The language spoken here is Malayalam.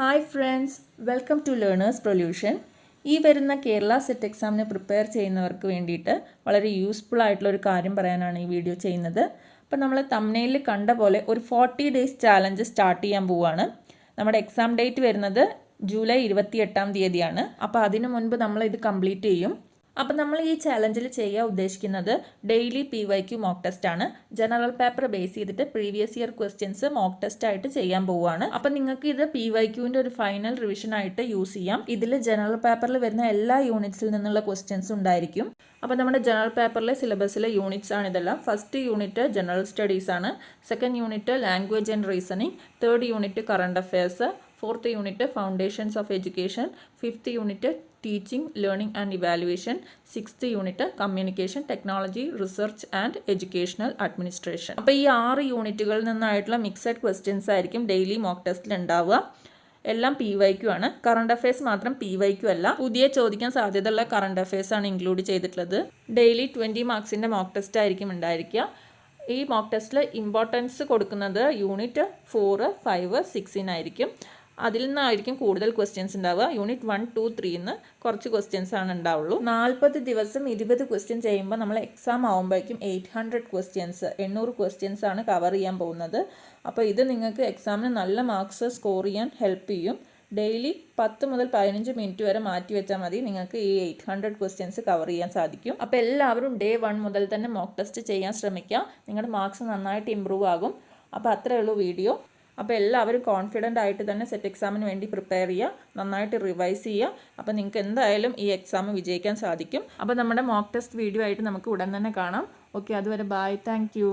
Hi friends, welcome to learners പ്രൊല്യൂഷൻ. ഈ വരുന്ന കേരള സെറ്റ് എക്സാമിന് പ്രിപ്പയർ ചെയ്യുന്നവർക്ക് വേണ്ടിയിട്ട് വളരെ യൂസ്ഫുൾ ആയിട്ടുള്ള ഒരു കാര്യം പറയാനാണ് ഈ വീഡിയോ ചെയ്യുന്നത്. അപ്പോൾ നമ്മൾ തംബ്നെയിലിൽ കണ്ട പോലെ ഒരു 40 ഡേയ്സ് ചാലഞ്ച് സ്റ്റാർട്ട് ചെയ്യാൻ പോവുകയാണ്. നമ്മുടെ എക്സാം ഡേറ്റ് വരുന്നത് ജൂലൈ 28-ാം തീയതിയാണ്. അപ്പോൾ അതിനു മുൻപ് നമ്മൾ ഇത് കംപ്ലീറ്റ് ചെയ്യും. അപ്പം നമ്മൾ ഈ ചാലഞ്ചിൽ ചെയ്യാൻ ഉദ്ദേശിക്കുന്നത് ഡെയിലി PYQ മോക്ക് ടെസ്റ്റ് ആണ്. ജനറൽ പേപ്പർ ബേസ് ചെയ്തിട്ട് previous year questions mock test ആയിട്ട് ചെയ്യാൻ പോവുകയാണ്. അപ്പം നിങ്ങൾക്ക് ഇത് PYQവിൻ്റെ ഒരു ഫൈനൽ റിവിഷൻ ആയിട്ട് യൂസ് ചെയ്യാം. ഇതിൽ ജനറൽ പേപ്പറിൽ വരുന്ന എല്ലാ യൂണിറ്റ്സിൽ നിന്നുള്ള ക്വസ്റ്റ്യൻസ് ഉണ്ടായിരിക്കും. അപ്പോൾ നമ്മുടെ ജനറൽ പേപ്പറിലെ സിലബസിലെ യൂണിറ്റ്സ് ആണ് ഇതെല്ലാം. ഫസ്റ്റ് യൂണിറ്റ് ജനറൽ സ്റ്റഡീസ് ആണ്, second unit language and reasoning, third unit current affairs, fourth unit foundations of education, fifth unit teaching learning and evaluation, sixth unit communication technology research and educational administration. അപ്പോൾ ഈ 6 യൂണിറ്റുകളിൽ നിന്നായിട്ടുള്ള മിക്സഡ് ക്വസ്റ്റ്യൻസ് ആയിരിക്കും ഡെയിലി മോക്ക് ടെസ്റ്റിൽ ഉണ്ടാവുക. എല്ലാം PYQ ആണ്. കറണ്ട് അഫയേഴ്സ് മാത്രം PYQ അല്ല, പുതിയ ചോദിക്കാൻ സാധ്യതയുള്ള കറണ്ട് അഫയേഴ്സ് ആണ് ഇൻക്ലൂഡ് ചെയ്തിട്ടുള്ളത്. ഡെയിലി 20 മാർക്സിൻ്റെ മോക്ക് ടെസ്റ്റ് ആയിരിക്കും ഉണ്ടായിരിക്കുക. ഈ മോക്ക് ടെസ്റ്റിൽ ഇമ്പോർട്ടൻസ് കൊടുക്കുന്നത് യൂണിറ്റ് 4, 5, 6 അതിൽ നിന്നായിരിക്കും കൂടുതൽ ക്വസ്റ്റ്യൻസ് ഉണ്ടാവുക. യൂണിറ്റ് 1, 2, 3 കുറച്ച് ക്വസ്റ്റ്യൻസ് ആണ് ഉണ്ടാവുള്ളൂ. 40 ദിവസം 20 ക്വസ്റ്റ്യൻ ചെയ്യുമ്പോൾ നമ്മൾ എക്സാം ആകുമ്പോഴേക്കും 800 ക്വസ്റ്റ്യൻസ് 800 ക്വസ്റ്റ്യൻസ് ആണ് കവർ ചെയ്യാൻ പോകുന്നത്. അപ്പോൾ ഇത് നിങ്ങൾക്ക് എക്സാമിന് നല്ല മാർക്സ് സ്കോർ ചെയ്യാൻ ഹെൽപ്പ് ചെയ്യും. ഡെയിലി 10 മുതൽ 15 മിനിറ്റ് വരെ മാറ്റി വെച്ചാൽ മതി, നിങ്ങൾക്ക് ഈ 800 ക്വസ്റ്റ്യൻസ് കവർ ചെയ്യാൻ സാധിക്കും. അപ്പോൾ എല്ലാവരും ഡേ 1 മുതൽ തന്നെ മോക്ക് ടെസ്റ്റ് ചെയ്യാൻ ശ്രമിക്കുക. നിങ്ങളുടെ മാർക്സ് നന്നായിട്ട് ഇമ്പ്രൂവ് ആകും. അപ്പോൾ അത്രയേ ഉള്ളൂ വീഡിയോ. അപ്പോൾ എല്ലാവരും കോൺഫിഡൻ്റ് ആയിട്ട് തന്നെ സെറ്റ് എക്സാമിന് വേണ്ടി പ്രിപ്പയർ ചെയ്യുക, നന്നായിട്ട് റിവൈസ് ചെയ്യുക. അപ്പോൾ നിങ്ങൾക്ക് എന്തായാലും ഈ എക്സാം വിജയിക്കാൻ സാധിക്കും. അപ്പോൾ നമ്മുടെ മോക്ക് ടെസ്റ്റ് വീഡിയോ ആയിട്ട് നമുക്ക് ഉടൻ തന്നെ കാണാം. ഓക്കെ, അതുവരെ ബൈ, താങ്ക് യു.